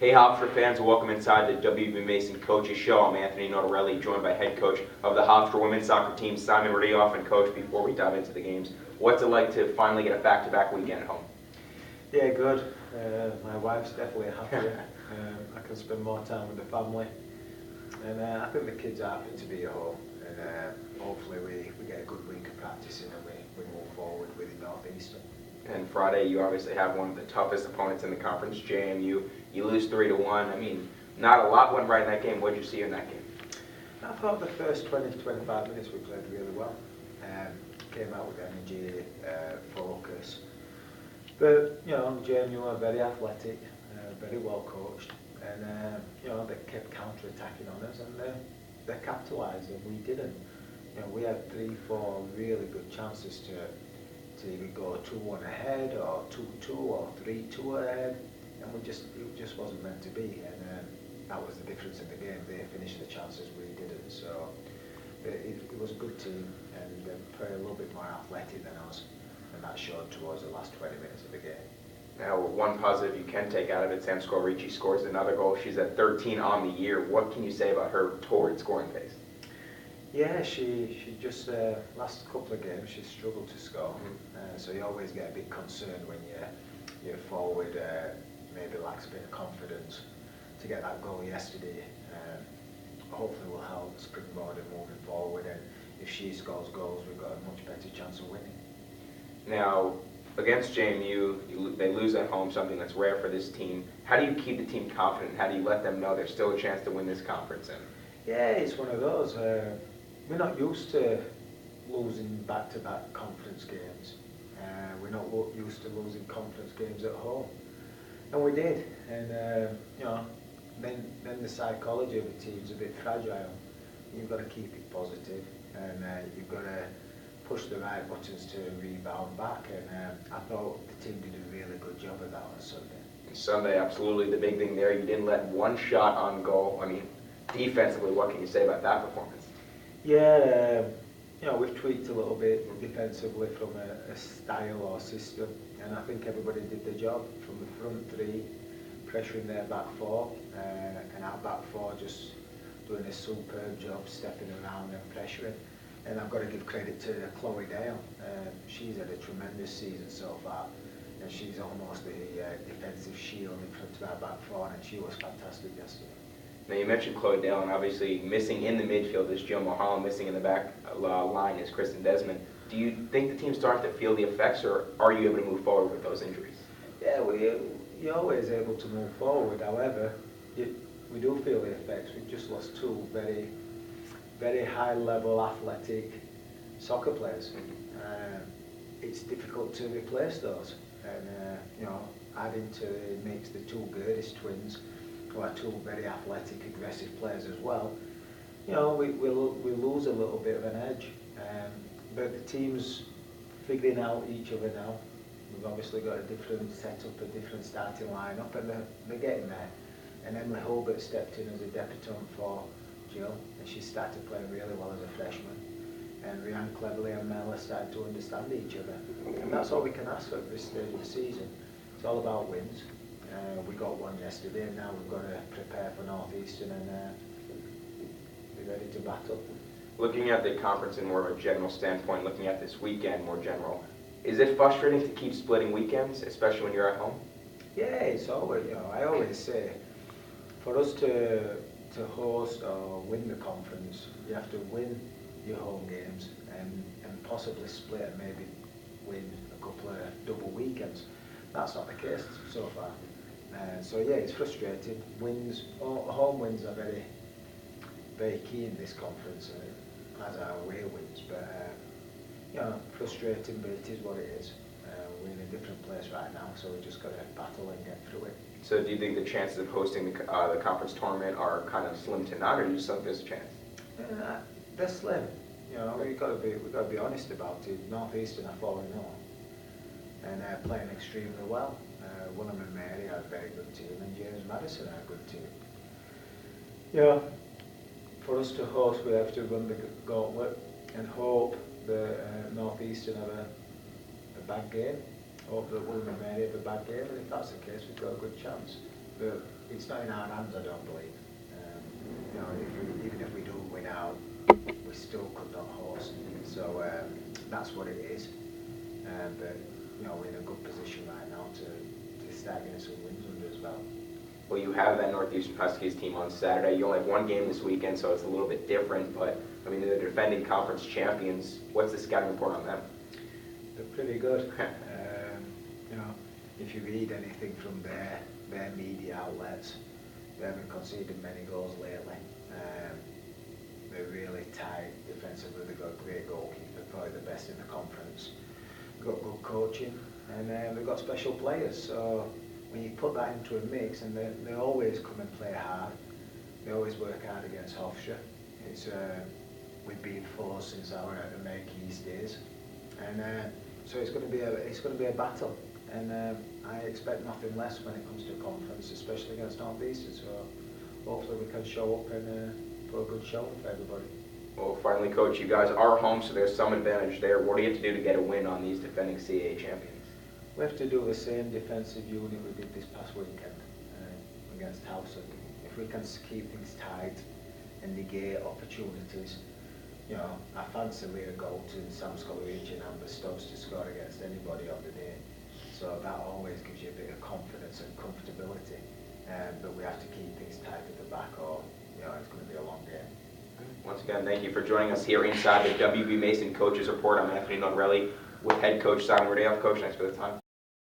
Hey Hofstra fans, welcome inside the WB Mason Coaches Show. I'm Anthony Notarelli, joined by head coach of the Hofstra women's soccer team, Simon Riddiough. And coach, before we dive into the games, what's it like to finally get a back-to-back weekend at home? Yeah, good. My wife's definitely happier. I can spend more time with the family, and I think the kids are happy to be at home. And hopefully we get a good week of practicing and we move forward with the North Eastern. And Friday, you obviously have one of the toughest opponents in the conference, JMU. You lose 3-1. I mean, not a lot went right in that game. What did you see in that game? I thought the first 20 to 25 minutes we played really well. Came out with energy, focus. But, JMU are very athletic, very well coached. And, they kept counter-attacking on us and they capitalised and we didn't. We had 3-4 really good chances to either go 2-1 ahead or 2-2 or 3-2 ahead, and it just wasn't meant to be, and that was the difference in the game. They finished the chances, we didn't. So it was a good team, and they played a little bit more athletic than us, and that showed towards the last 20 minutes of the game. Now, one positive you can take out of it, Sam Scorricci scores another goal. She's at 13 on the year. What can you say about her torrid scoring pace? Yeah, she just, last couple of games, she's struggled to score. So you always get a bit concerned when your forward maybe lacks a bit of confidence. To get that goal yesterday, hopefully will help springboard and moving forward. And if she scores goals, we've got a much better chance of winning. Now, against JMU, they lose at home, something that's rare for this team. How do you keep the team confident? How do you let them know there's still a chance to win this conference? Yeah, it's one of those. We're not used to losing back-to-back conference games. We're not used to losing conference games at home. And we did. And, then the psychology of the team's a bit fragile. You've got to keep it positive, and you've got to push the right buttons to rebound back. And I thought the team did a really good job of that on Sunday. Sunday, absolutely the big thing there. You didn't let one shot on goal. I mean, defensively, what can you say about that performance? Yeah, we've tweaked a little bit defensively from a style or system, and I think everybody did the job from the front three, pressuring their back four, and our back four just doing a superb job stepping around and pressuring. And I've got to give credit to Chloe Dale. She's had a tremendous season so far, and she's almost the defensive shield in front of our back four, and she was fantastic yesterday. Now, you mentioned Chloe Dale, and obviously missing in the midfield is Jill Mulholland, missing in the back line is Kristen Desmond. Do you think the team's starting to feel the effects, or are you able to move forward with those injuries? Yeah, you're always able to move forward. However, we do feel the effects. We've just lost two very, very high-level athletic soccer players. It's difficult to replace those. And, adding to the mix the two Girdis twins, who are two very athletic, aggressive players as well, we lose a little bit of an edge. But the team's figuring out each other now. We've obviously got a different setup, a different starting lineup, and they're getting there. And Emily Hulbert stepped in as a debutant for Jill, and she started playing really well as a freshman. And Rhiannon Cleverly and Mel are starting to understand each other. And that's all we can ask for at this stage of the season. It's all about wins. We got one yesterday, and now we've got to prepare for North Eastern and be ready to battle. Looking at the conference in more of a general standpoint, looking at this weekend more general, is it frustrating to keep splitting weekends, especially when you're at home? Yeah, it's always, I always say, for us to host or win the conference, you have to win your home games and possibly split and maybe win a couple of double weekends. That's not the case so far. So yeah, it's frustrating. Home wins are very, very key in this conference, as are away wins. But frustrating, but it is what it is. We're in a different place right now, so we just got to battle and get through it. So do you think the chances of hosting the conference tournament are kind of slim to none, or do you still think there's a chance? They're slim. We've got to be honest about it. North Eastern are 4-0, and they're playing extremely well. William and Mary are a very good team, and James Madison are a good team. For us to host, we have to run the gauntlet and hope that North Eastern have a bad game. Hope that William and Mary have a bad game, and if that's the case, we've got a good chance. but it's not in our hands, I don't believe. Even if we do win out, we still could not host. So that's what it is. But we're in a good position right now to start getting some wins under as well. Well, you have that Northeastern Huskies team on Saturday. You only have one game this weekend, so it's a little bit different. But I mean, they're the defending conference champions. What's the scouting report on them? They're pretty good. If you read anything from their media outlets, they haven't conceded many goals lately. They're really tight defensively. They've got a great goalkeeper, probably the best in the conference. Got good coaching, and they've got special players. So when you put that into a mix, and they always come and play hard. They always work hard against Hofstra. We've been four since our Make East days, and so it's going to be a battle. And I expect nothing less when it comes to conference, especially against Northeastern. So hopefully we can show up and put a good showing for everybody. Well, finally, Coach, you guys are home, so there's some advantage there. What do you have to do to get a win on these defending CAA champions? We have to do the same defensive unit we did this past weekend against Hofstra. If we can keep things tight and negate opportunities, I fancy Leah Golton, Sam Scollege and Amber Stubbs to score against anybody on the day. So that always gives you a bit of confidence and comfortability. But we have to keep things tight at the back, or it's going to be a long game. Once again, thank you for joining us here inside the WB Mason Coaches Report. I'm Anthony Notarelli with head coach Simon Riddiough. Coach, thanks for the time.